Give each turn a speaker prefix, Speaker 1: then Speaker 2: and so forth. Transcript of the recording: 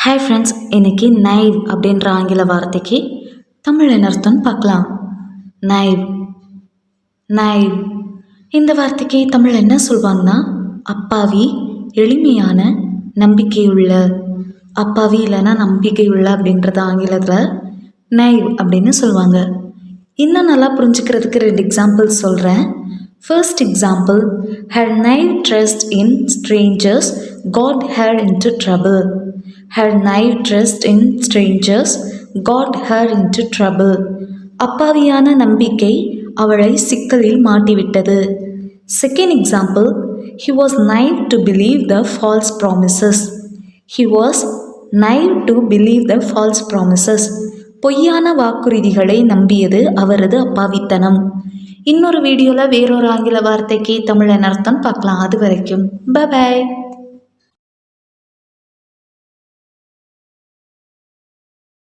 Speaker 1: Hi friends, இன்றைக்கி naive அப்படின்ற ஆங்கில வார்த்தைக்கு தமிழ் என்ன அர்த்தம்னு பார்க்கலாம். நைவ் நைவ் இந்த வார்த்தைக்கு தமிழ் என்ன சொல்லுவாங்கன்னா அப்பாவி, எளிமையான, நம்பிக்கையுள்ள. அப்பாவி இல்லைன்னா நம்பிக்கையுள்ள அப்படின்றத ஆங்கிலத்தில் நைவ் அப்படின்னு சொல்லுவாங்க. இன்னும் நல்லா புரிஞ்சுக்கிறதுக்கு 2 எக்ஸாம்பிள்ஸ் சொல்கிறேன். First example, her naive trust in strangers got her into trouble. Her naive trust in strangers got her into trouble. அப்பாவியான நம்பிக்கை அவளை சிக்கலில் மாட்டிவிட்டது. Second example, he was naive to believe the false promises. He was naive to believe the false promises. பொய்யான வாக்குறுதிகளை நம்பியது அவரது அப்பாவித்தனம். இன்னொரு வீடியோவில் வேறொரு ஆங்கில வார்த்தைக்கு தமிழ் என்ன அர்த்தம் பார்க்கலாம். அது வரைக்கும் பை.